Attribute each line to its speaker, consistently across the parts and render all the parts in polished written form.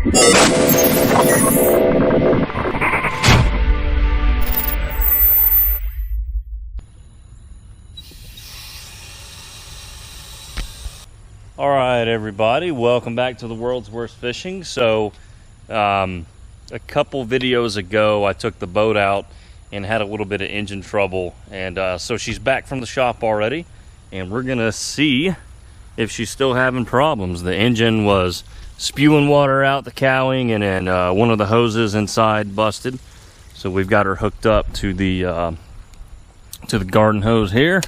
Speaker 1: All right, everybody, welcome back to the World's Worst Fishing. So a couple videos ago I took the boat out and had a little bit of engine trouble, and so she's back from the shop already, and we're gonna see if she's still having problems. The engine was spewing water out the cowling, and then one of the hoses inside busted, so we've got her hooked up to the garden hose here,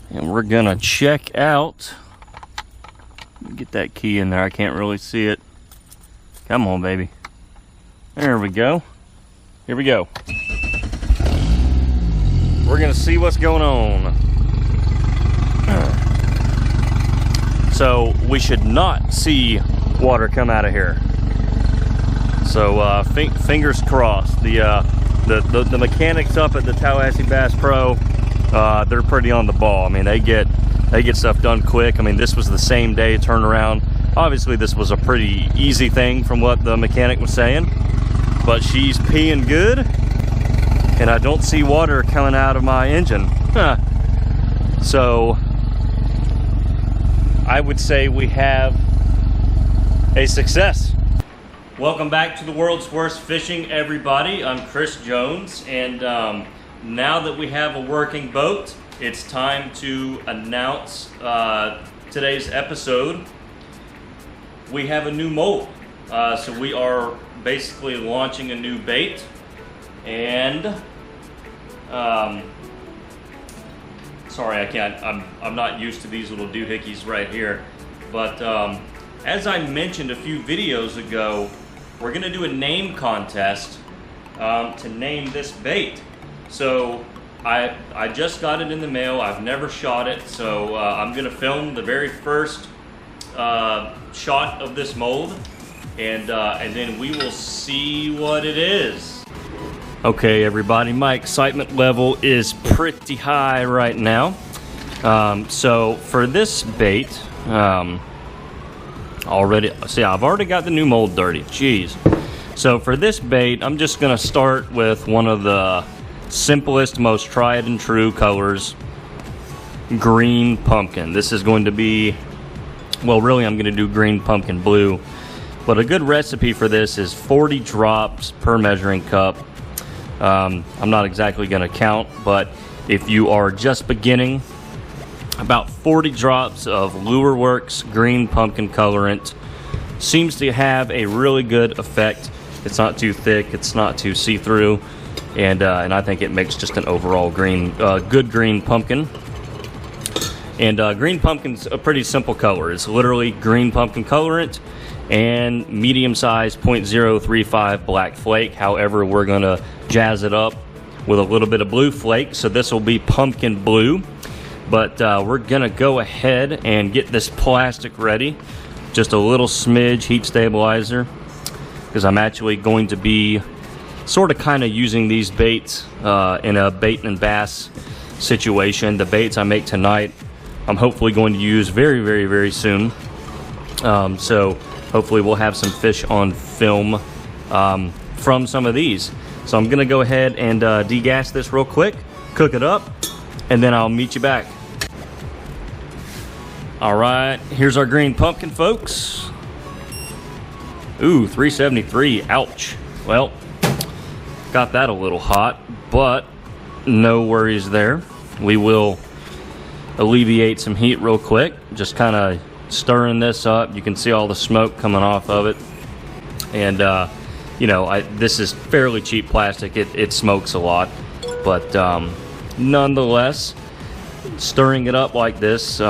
Speaker 1: and we're gonna check out. Get that key in there, I can't really see it. Come on, baby. There we go. Here we go. We're gonna see what's going on. So we should not see water come out of here. So fingers crossed. The mechanics up at the Tallahassee Bass Pro, they're pretty on the ball. I mean, they get stuff done quick. I mean, this was the same day turnaround. Obviously, this was a pretty easy thing from what the mechanic was saying, but she's peeing good, and I don't see water coming out of my engine. So I would say we have a success. Welcome back to the World's Worst Fishing, everybody. I'm Chris Jones, and now that we have a working boat, it's time to announce today's episode. We have a new mold. So we are basically launching a new bait. And sorry, I can't, I'm not used to these little doohickeys right here. But as I mentioned a few videos ago, we're gonna do a name contest to name this bait. So I just got it in the mail. I've never shot it, so I'm gonna film the very first shot of this mold, and then we will see what it is. Okay, everybody, my excitement level is pretty high right now. So for this bait, already, see, I've already got the new mold dirty. Jeez. So for this bait, I'm just gonna start with one of the simplest, most tried and true colors, green pumpkin. This is going to be, well, really I'm going to do green pumpkin blue, but a good recipe for this is 40 drops per measuring cup. I'm not exactly going to count, but if you are just beginning, about 40 drops of Lureworks green pumpkin colorant seems to have a really good effect. It's not too thick, it's not too see-through, and I think it makes just an overall green, good green pumpkin. And green pumpkin's a pretty simple color. It's literally green pumpkin colorant and medium-sized 0.035 black flake. However, we're gonna jazz it up with a little bit of blue flake, so this will be pumpkin blue. But we're gonna go ahead and get this plastic ready. Just a little smidge heat stabilizer, because I'm actually going to be sort of kind of using these baits in a bait and bass situation. The baits I make tonight, I'm hopefully going to use very, very, very soon. So hopefully we'll have some fish on film from some of these. So I'm going to go ahead and degas this real quick, cook it up, and then I'll meet you back. All right, here's our green pumpkin, folks. Ooh, 373, ouch. Well, got that a little hot, but no worries there. We will alleviate some heat real quick, just kind of stirring this up. You can see all the smoke coming off of it, and you know, this is fairly cheap plastic. It smokes a lot, but nonetheless, stirring it up like this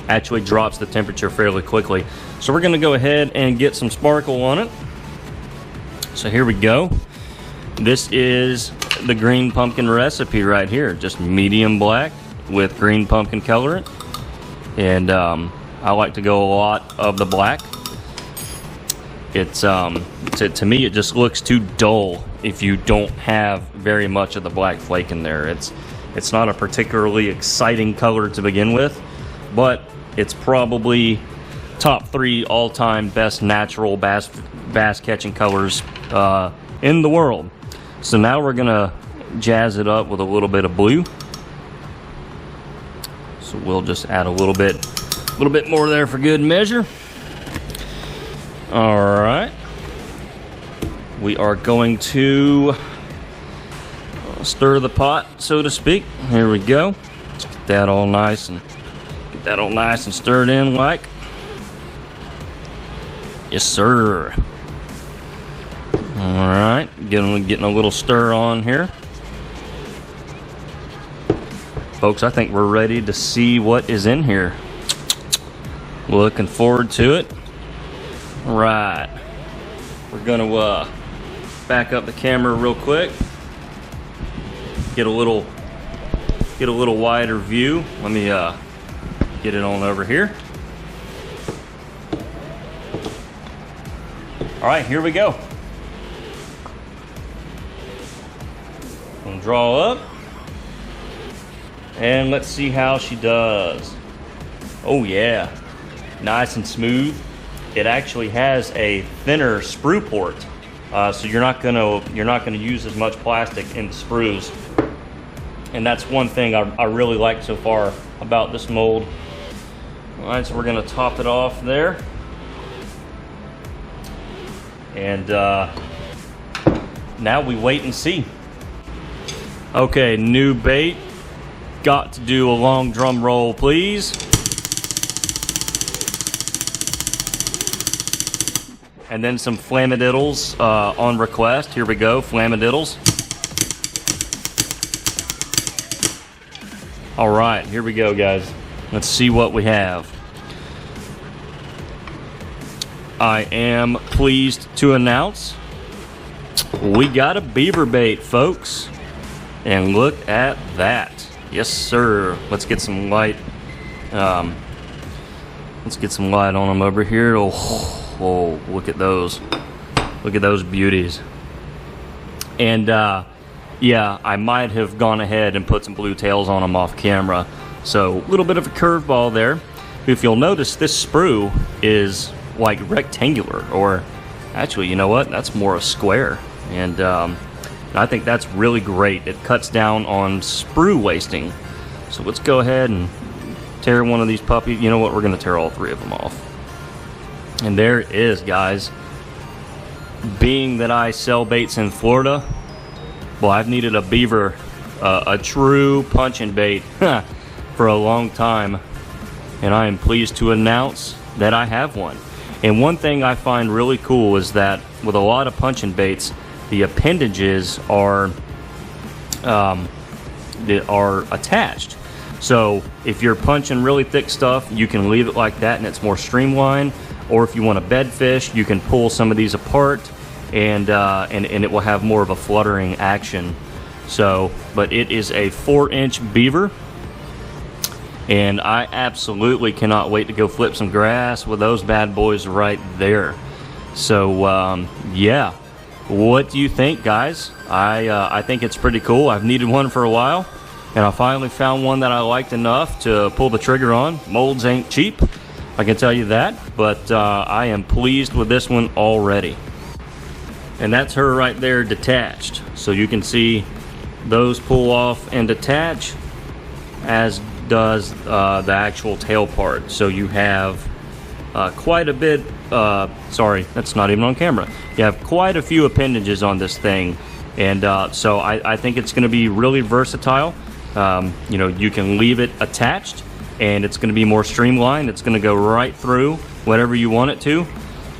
Speaker 1: actually drops the temperature fairly quickly. So we're going to go ahead and get some sparkle on it. So here we go. This is the green pumpkin recipe right here, just medium black with green pumpkin colorant, and I like to go a lot of the black. It's to me, it just looks too dull if you don't have very much of the black flake in there. It's not a particularly exciting color to begin with, but it's probably top 3 all-time best natural bass catching colors in the world. So now we're gonna jazz it up with a little bit of blue. So we'll just add a little bit more there for good measure. All right, we are going to stir the pot, so to speak. Here we go. Let's get that all nice and stirred in like. Yes, sir. All right, getting a little stir on here. Folks, I think we're ready to see what is in here. Looking forward to it. All right, we're gonna back up the camera real quick. Get a little wider view. Let me get it on over here. All right, here we go. Gonna draw up. And let's see how she does. Oh yeah, nice and smooth. It actually has a thinner sprue port, so you're not gonna use as much plastic in the sprues. And that's one thing I really like so far about this mold. All right, so we're gonna top it off there. And now we wait and see. Okay, new bait. Got to do a long drum roll, please. And then some flamadiddles on request. Here we go, flamadiddles. All right, here we go, guys. Let's see what we have. I am pleased to announce we got a beaver bait, folks. And look at that. Yes, sir. Let's get some light. Let's get some light on them over here. Oh, look at those. Look at those beauties. And yeah, I might have gone ahead and put some blue tails on them off camera. So a little bit of a curveball there. If you'll notice, this sprue is like rectangular, or actually, you know what? That's more a square. And I think that's really great. It cuts down on sprue wasting. So let's go ahead and tear one of these puppies. You know what? We're going to tear all 3 of them off. And there it is, guys. Being that I sell baits in Florida, well, I've needed a beaver, a true punching bait for a long time. And I am pleased to announce that I have one. And one thing I find really cool is that with a lot of punching baits, the appendages are attached. So if you're punching really thick stuff, you can leave it like that and it's more streamlined. Or if you want to bed fish, you can pull some of these apart and it will have more of a fluttering action. So, but it is a 4-inch beaver, and I absolutely cannot wait to go flip some grass with those bad boys right there. So yeah. What do you think, guys? I think it's pretty cool. I've needed one for a while, and I finally found one that I liked enough to pull the trigger on. Molds ain't cheap, I can tell you that, but I am pleased with this one already. And that's her right there detached. So you can see those pull off and detach, as does the actual tail part. So you have quite a bit, sorry, that's not even on camera. You have quite a few appendages on this thing, and so I think it's going to be really versatile. You know, you can leave it attached, and it's going to be more streamlined. It's going to go right through whatever you want it to.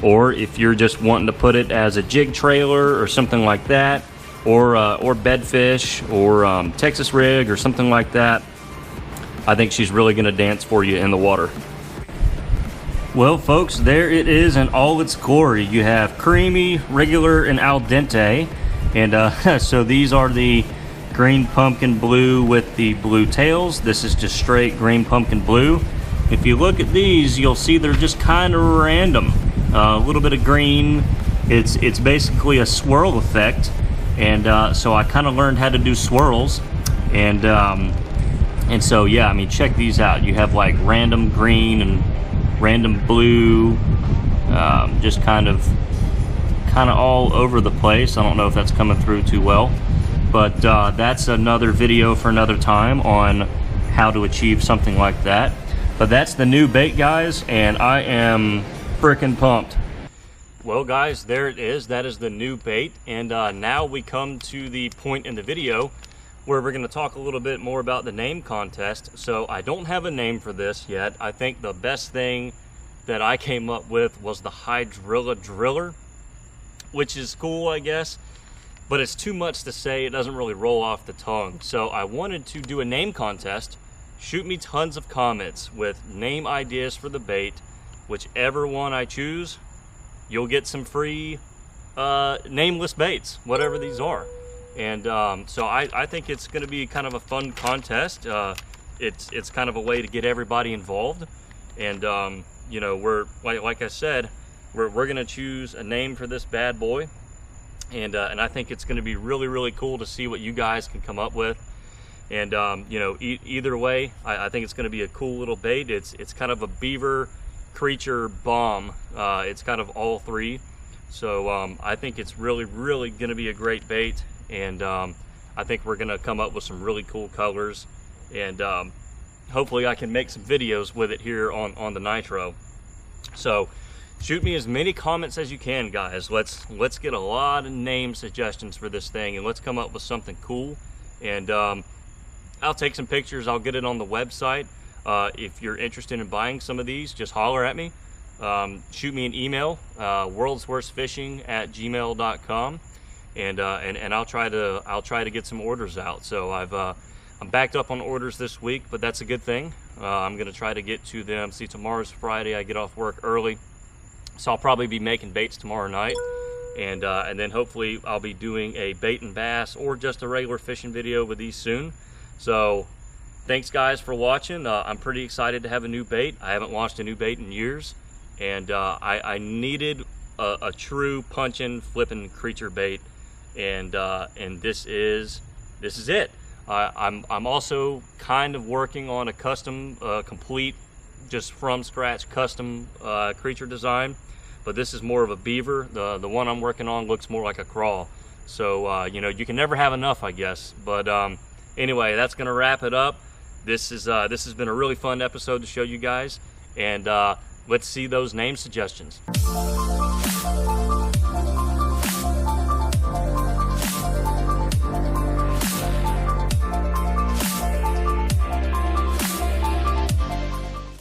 Speaker 1: Or if you're just wanting to put it as a jig trailer or something like that, or bedfish, or Texas rig or something like that, I think she's really going to dance for you in the water. Well, folks, there it is in all its glory. You have creamy, regular, and al dente. And so these are the green pumpkin blue with the blue tails. This is just straight green pumpkin blue. If you look at these, you'll see they're just kind of random. A little bit of green. It's basically a swirl effect. And so I kind of learned how to do swirls. And so, yeah, I mean, check these out. You have like random green and random blue, just kind of all over the place. I don't know if that's coming through too well, but that's another video for another time on how to achieve something like that. But that's the new bait, guys, and I am freaking pumped. Well, guys, there it is. That is the new bait, and now we come to the point in the video where we're going to talk a little bit more about the name contest. So I don't have a name for this yet. I think the best thing that I came up with was the Hydrilla Driller, which is cool, I guess, but it's too much to say. It doesn't really roll off the tongue. So I wanted to do a name contest. Shoot me tons of comments with name ideas for the bait. Whichever one I choose, you'll get some free nameless baits, whatever these are. And so I think it's going to be kind of a fun contest. It's kind of a way to get everybody involved. And you know, we're like I said, we're going to choose a name for this bad boy. And I think it's going to be really, really cool to see what you guys can come up with. And you know, either way, I think it's going to be a cool little bait. It's kind of a beaver creature bomb. It's kind of all three. So I think it's really, really going to be a great bait. And I think we're going to come up with some really cool colors. And hopefully I can make some videos with it here on the Nitro. So shoot me as many comments as you can, guys. Let's get a lot of name suggestions for this thing, and let's come up with something cool. And I'll take some pictures. I'll get it on the website. If you're interested in buying some of these, just holler at me. Shoot me an email, worldsworstfishing@gmail.com, and I'll try to get some orders out. So I'm backed up on orders this week, but that's a good thing. I'm gonna try to get to them. See, tomorrow's Friday. I get off work early, so I'll probably be making baits tomorrow night, and then hopefully I'll be doing a bait and bass or just a regular fishing video with these soon. So thanks, guys, for watching. I'm pretty excited to have a new bait. I haven't launched a new bait in years, and I needed a true punching, flipping creature bait, and this is it. I'm also kind of working on a custom, complete, just from scratch custom creature design, but this is more of a beaver. The one I'm working on looks more like a crawl. So you know, you can never have enough, I guess. But anyway, that's gonna wrap it up. This has been a really fun episode to show you guys, and let's see those name suggestions.